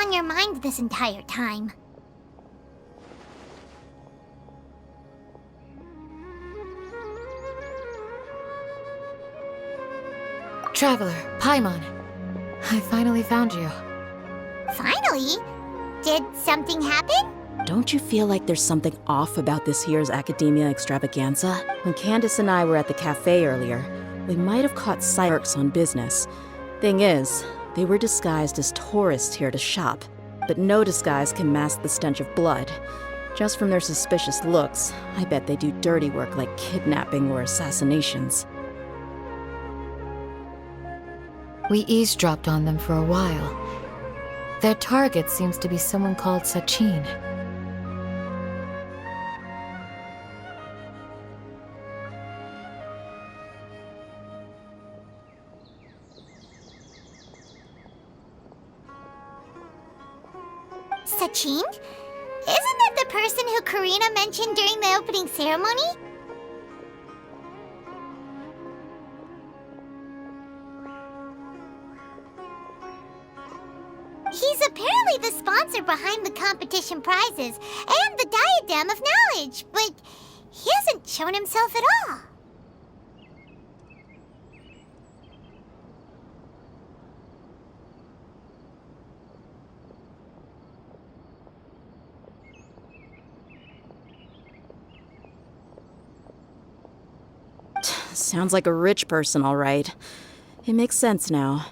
On your mind this entire time. Traveler, Paimon. I finally found you. Finally? Did something happen? Don't you feel like there's something off about this year's Academia Extravaganza? When Candace and I were at the cafe earlier, we might have caught Cyrix on business. Thing is, they were disguised as tourists here to shop, but no disguise can mask the stench of blood. Just from their suspicious looks, I bet they do dirty work like kidnapping or assassinations. We eavesdropped on them for a while. Their target seems to be someone called Sachin. Sachin? Isn't that the person who Karina mentioned during the opening ceremony? He's apparently the sponsor behind the competition prizes and the Diadem of Knowledge, but he hasn't shown himself at all. Sounds like a rich person, all right. It makes sense now.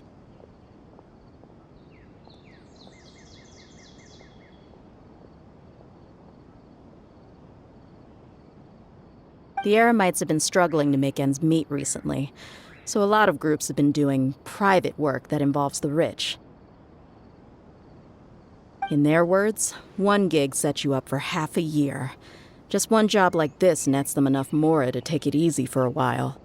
The Eremites have been struggling to make ends meet recently, so a lot of groups have been doing private work that involves the rich. In their words, one gig sets you up for half a year. Just one job like this nets them enough mora to take it easy for a while.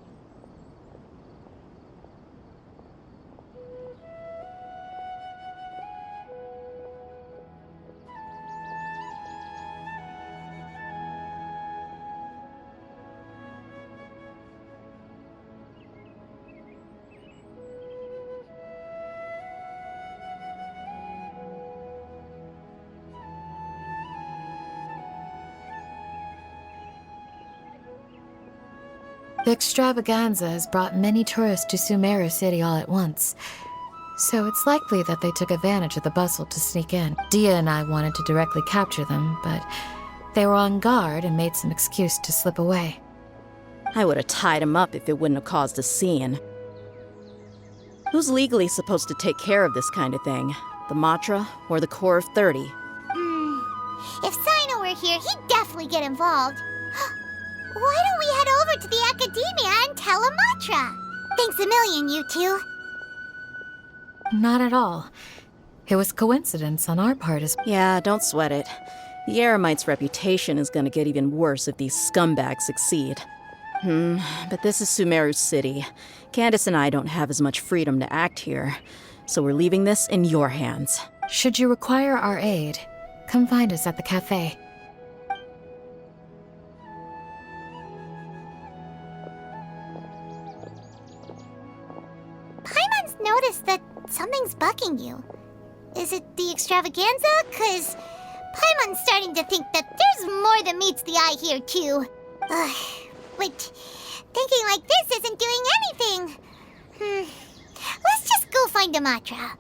The extravaganza has brought many tourists to Sumeru City all at once, so it's likely that they took advantage of the bustle to sneak in. Dia and I wanted to directly capture them, but they were on guard and made some excuse to slip away. I would have tied him up if it wouldn't have caused a scene. Who's legally supposed to take care of this kind of thing? The Matra or the Corps of 30? If Sino were here, he'd definitely get involved. Why don't we head over to the Academia and tell Matra? Thanks a million, you two. Not at all. It was coincidence on our part as... Yeah, don't sweat it. The Eremite's reputation is gonna get even worse if these scumbags succeed. But this is Sumeru's city. Candace and I don't have as much freedom to act here, so we're leaving this in your hands. Should you require our aid, come find us at the cafe. Paimon's noticed that something's bugging you. Is it the extravaganza? 'Cause Paimon's starting to think that there's more than meets the eye here, too. But thinking like this isn't doing anything. Let's just go find Amatra.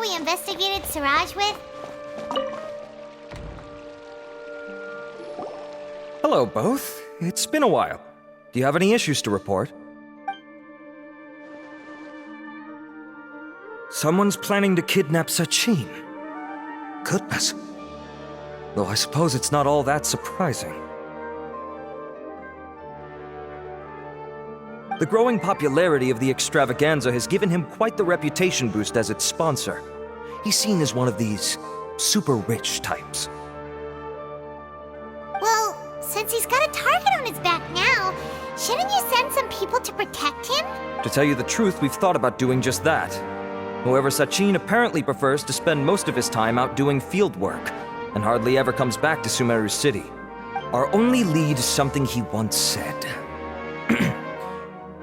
We investigated Siraj with? Hello, both. It's been a while. Do you have any issues to report? Someone's planning to kidnap Sachin. Goodness. Though I suppose it's not all that surprising. The growing popularity of the extravaganza has given him quite the reputation boost as its sponsor. He's seen as one of these super rich types. Well, since he's got a target on his back now, shouldn't you send some people to protect him? To tell you the truth, we've thought about doing just that. However, Sachin apparently prefers to spend most of his time out doing field work, and hardly ever comes back to Sumeru City. Our only lead is something he once said.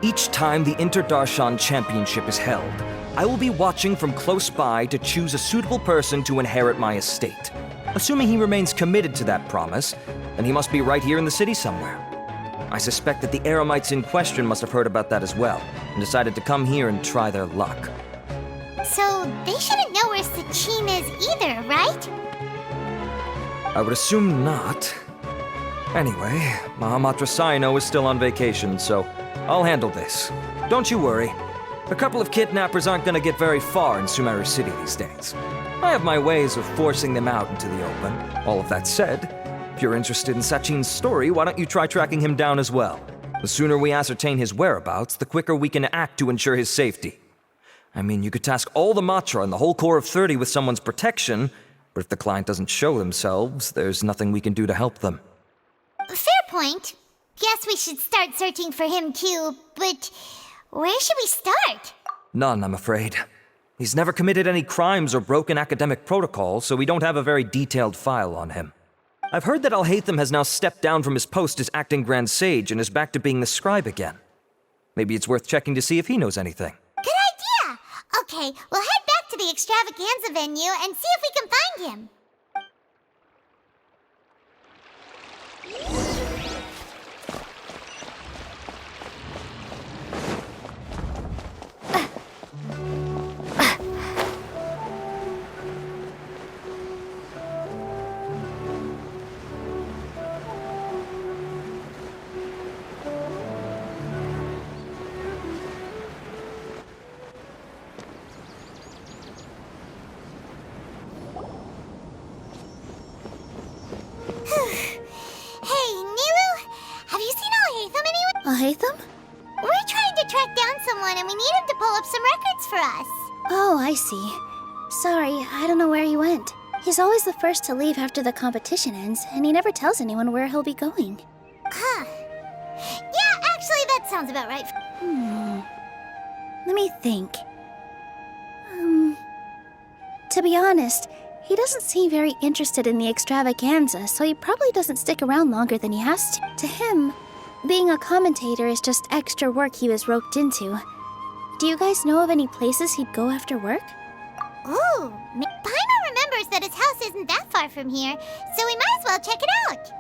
Each time the Inter-Darshan Championship is held, I will be watching from close by to choose a suitable person to inherit my estate. Assuming he remains committed to that promise, then he must be right here in the city somewhere. I suspect that the Eremites in question must have heard about that as well, and decided to come here and try their luck. So they shouldn't know where Sachin is either, right? I would assume not. Anyway, Mahamatra Saino is still on vacation, so I'll handle this. Don't you worry. A couple of kidnappers aren't gonna get very far in Sumeru City these days. I have my ways of forcing them out into the open. All of that said, if you're interested in Sachin's story, why don't you try tracking him down as well? The sooner we ascertain his whereabouts, the quicker we can act to ensure his safety. I mean, you could task all the Matra and the whole Corps of 30 with someone's protection, but if the client doesn't show themselves, there's nothing we can do to help them. Fair point. Guess we should start searching for him too, but where should we start? None, I'm afraid. He's never committed any crimes or broken academic protocol, so we don't have a very detailed file on him. I've heard that Alhaitham has now stepped down from his post as acting Grand Sage and is back to being the scribe again. Maybe it's worth checking to see if he knows anything. Good idea! Okay, we'll head back to the extravaganza venue and see if we can find him. Alhaitham? We're trying to track down someone and we need him to pull up some records for us. Oh, I see. Sorry, I don't know where he went. He's always the first to leave after the competition ends, and he never tells anyone where he'll be going. Huh. Yeah, actually, that sounds about right. Let me think. To be honest, he doesn't seem very interested in the extravaganza, so he probably doesn't stick around longer than he has to. To him, being a commentator is just extra work he was roped into. Do you guys know of any places he'd go after work? Ooh, Paimon remembers that his house isn't that far from here, so we might as well check it out.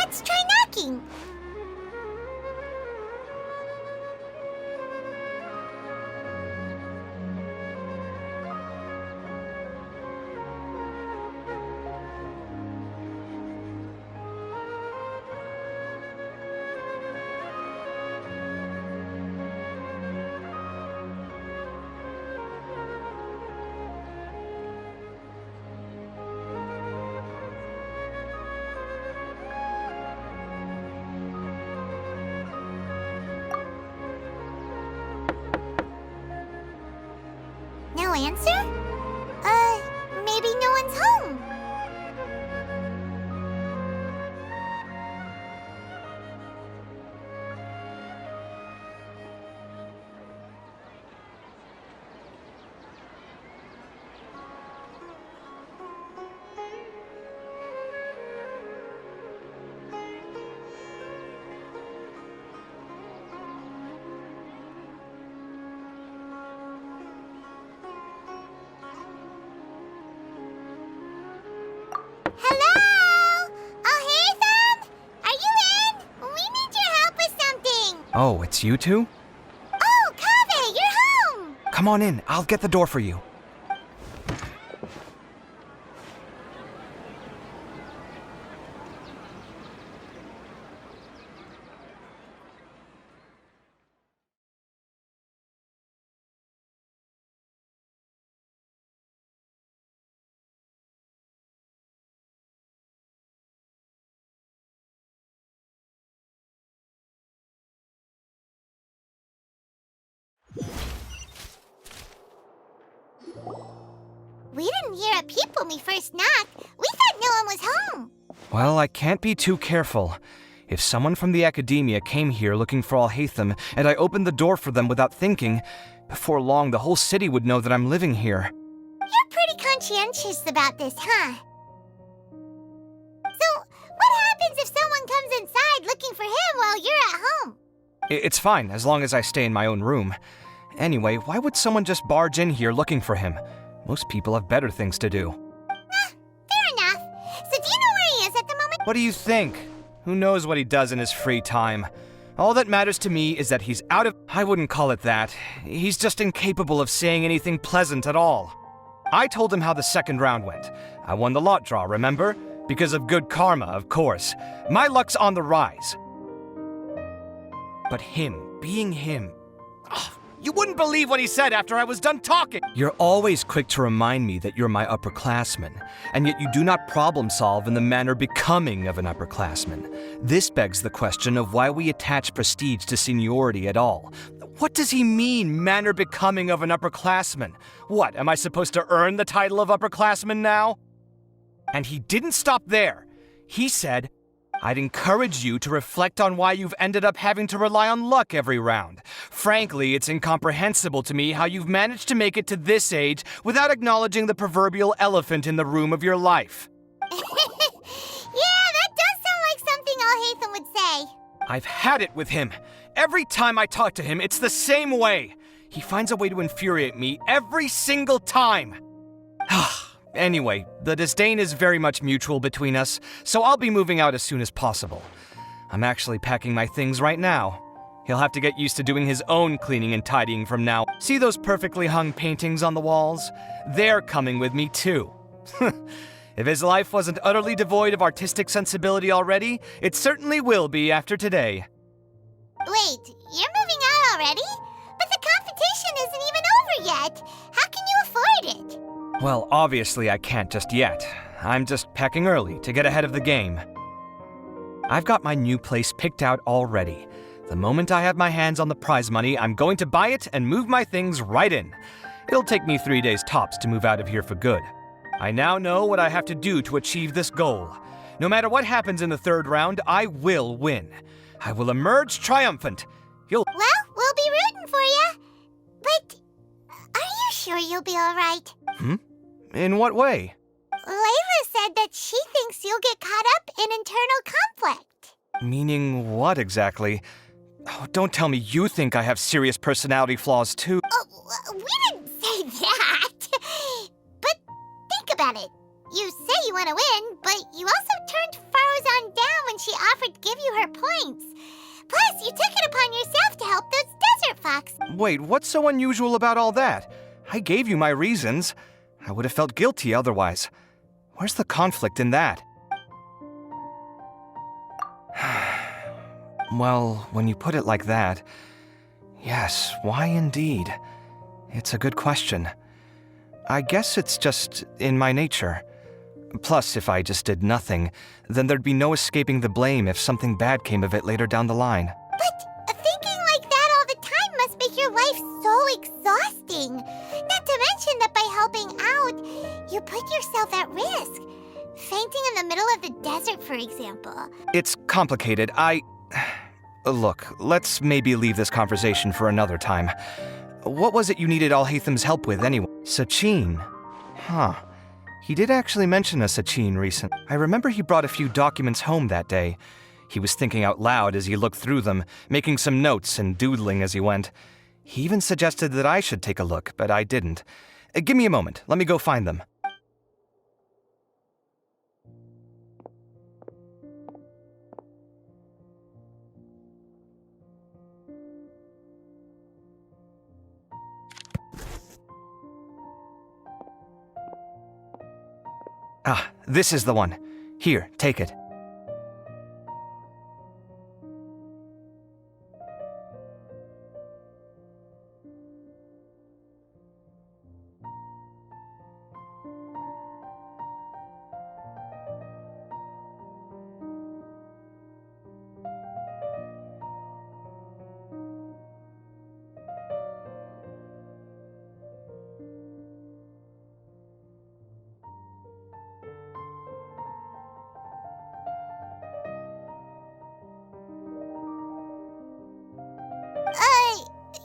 Let's try knocking. No answer? Maybe no one's home. Hello? Ethan? Are you in? We need your help with something. Oh, it's you two? Oh, Kaveh, you're home. Come on in, I'll get the door for you. We didn't hear a peep when we first knocked. We thought no one was home. Well, I can't be too careful. If someone from the academia came here looking for Alhaitham, and I opened the door for them without thinking, before long the whole city would know that I'm living here. You're pretty conscientious about this, huh? So, what happens if someone comes inside looking for him while you're at home? It's fine, as long as I stay in my own room. Anyway, why would someone just barge in here looking for him? Most people have better things to do. Fair enough. So do you know where he is at the moment? What do you think? Who knows what he does in his free time? All that matters to me is that he's out of— I wouldn't call it that. He's just incapable of saying anything pleasant at all. I told him how the second round went. I won the lot draw, remember? Because of good karma, of course. My luck's on the rise. But him, being him— you wouldn't believe what he said after I was done talking! You're always quick to remind me that you're my upperclassman, and yet you do not problem solve in the manner becoming of an upperclassman. This begs the question of why we attach prestige to seniority at all. What does he mean, manner becoming of an upperclassman? What, am I supposed to earn the title of upperclassman now? And he didn't stop there. He said, I'd encourage you to reflect on why you've ended up having to rely on luck every round. Frankly, it's incomprehensible to me how you've managed to make it to this age without acknowledging the proverbial elephant in the room of your life. Yeah, that does sound like something Alhaitham would say. I've had it with him. Every time I talk to him, it's the same way. He finds a way to infuriate me every single time. Anyway, the disdain is very much mutual between us, so I'll be moving out as soon as possible. I'm actually packing my things right now. He'll have to get used to doing his own cleaning and tidying from now. See those perfectly hung paintings on the walls? They're coming with me too. If his life wasn't utterly devoid of artistic sensibility already, it certainly will be after today. Wait, you're moving out already? But the competition isn't even over yet. How can you afford it? Well, obviously I can't just yet. I'm just packing early to get ahead of the game. I've got my new place picked out already. The moment I have my hands on the prize money, I'm going to buy it and move my things right in. It'll take me 3 days tops to move out of here for good. I now know what I have to do to achieve this goal. No matter what happens in the third round, I will win. I will emerge triumphant. Well, we'll be rooting for you. But are you sure you'll be all right? In what way? Layla said that she thinks you'll get caught up in internal conflict. Meaning what exactly? Oh, don't tell me you think I have serious personality flaws too. Oh, we didn't say that. But think about it. You say you want to win, but you also turned Farozan down when she offered to give you her points. Plus, you took it upon yourself to help those desert fox. Wait, what's so unusual about all that? I gave you my reasons. I would have felt guilty otherwise. Where's the conflict in that? Well, when you put it like that, yes, why indeed? It's a good question. I guess it's just in my nature. Plus, if I just did nothing, then there'd be no escaping the blame if something bad came of it later down the line. But thinking like that all the time must make your life so exhausting. Not to mention that by helping out, you put yourself at risk. Fainting in the middle of the desert, for example. It's complicated. Look, let's maybe leave this conversation for another time. What was it you needed Alhatham's help with anyway? Sachin. Huh. He did actually mention a Sachin recently. I remember he brought a few documents home that day. He was thinking out loud as he looked through them, making some notes and doodling as he went. He even suggested that I should take a look, but I didn't. Give me a moment. Let me go find them. Ah, this is the one. Here, take it.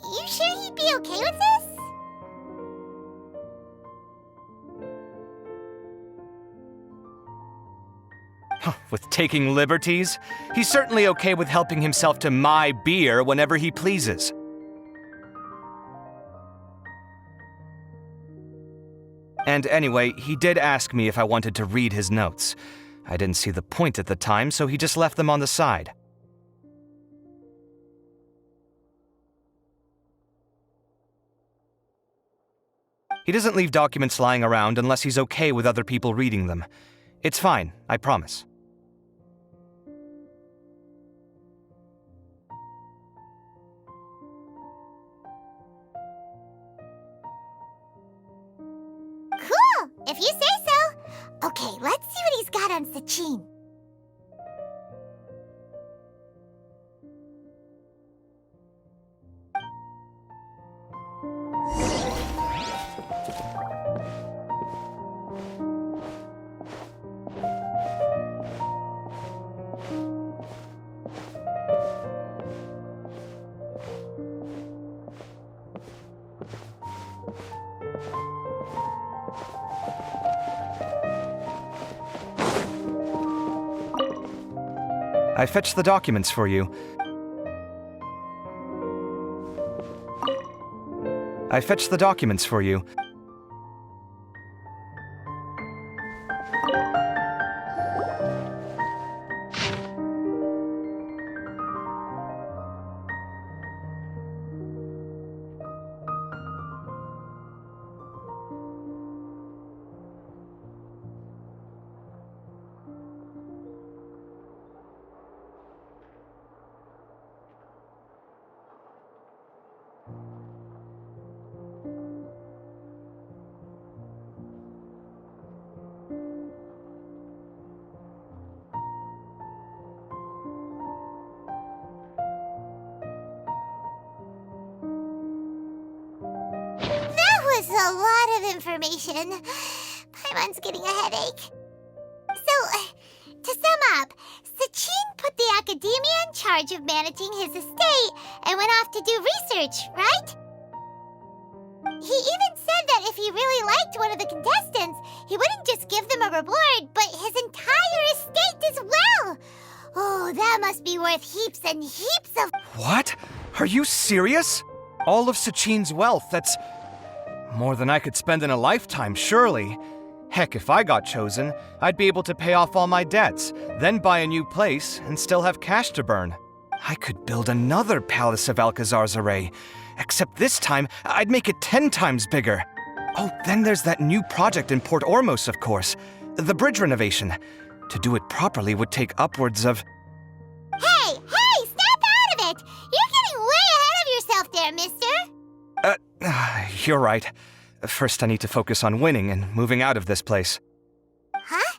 You sure he'd be okay with this? With taking liberties? He's certainly okay with helping himself to my beer whenever he pleases. And anyway, he did ask me if I wanted to read his notes. I didn't see the point at the time, so he just left them on the side. He doesn't leave documents lying around unless he's okay with other people reading them. It's fine, I promise. Cool, if you say so. Okay, let's see what he's got on Sachin. I fetched the documents for you. I fetched the documents for you. was a lot of information. Paimon's getting a headache. So, to sum up, Sachin put the academia in charge of managing his estate and went off to do research, right? He even said that if he really liked one of the contestants, he wouldn't just give them a reward, but his entire estate as well. Oh, that must be worth heaps and heaps of... What? Are you serious? All of Sachin's wealth, that's more than I could spend in a lifetime, surely. Heck, if I got chosen, I'd be able to pay off all my debts, then buy a new place, and still have cash to burn. I could build another Palace of Alcazar's array, except this time, I'd make it 10 times bigger. Oh, then there's that new project in Port Ormos, of course. The bridge renovation. To do it properly would take upwards of... Hey, snap out of it! You're getting way ahead of yourself there, mister! You're right. First, I need to focus on winning and moving out of this place. Huh?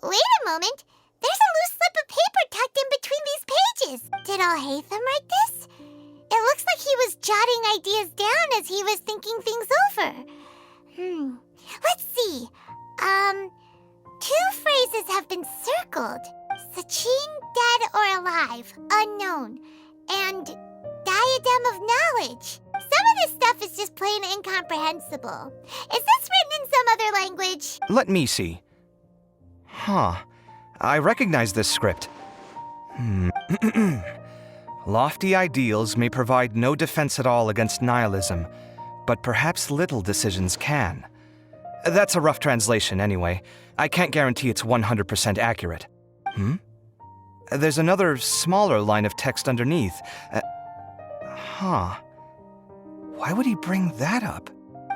Wait a moment. There's a loose slip of paper tucked in between these pages. Did Alhaitham write this? It looks like he was jotting ideas down as he was thinking things over. Let's see. Two phrases have been circled. Sachin, dead or alive, unknown. And diadem of knowledge. Some of this stuff is just plain incomprehensible. Is this written in some other language? Let me see. Huh. I recognize this script. Lofty ideals may provide no defense at all against nihilism, but perhaps little decisions can. That's a rough translation anyway. I can't guarantee it's 100% accurate. There's another smaller line of text underneath. Why would he bring that up?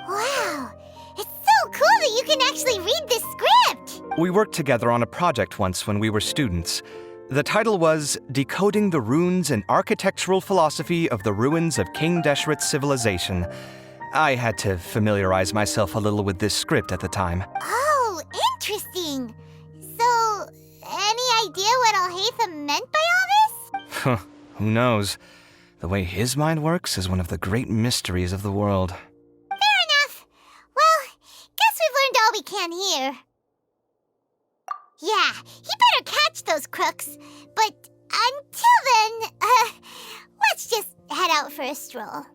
Wow, it's so cool that you can actually read this script! We worked together on a project once when we were students. The title was Decoding the Runes and Architectural Philosophy of the Ruins of King Deshret's Civilization. I had to familiarize myself a little with this script at the time. Oh, interesting. So, any idea what Alhaitham meant by all this? Who knows? The way his mind works is one of the great mysteries of the world. Fair enough. Well, guess we've learned all we can here. Yeah, he better catch those crooks. But until then, let's just head out for a stroll.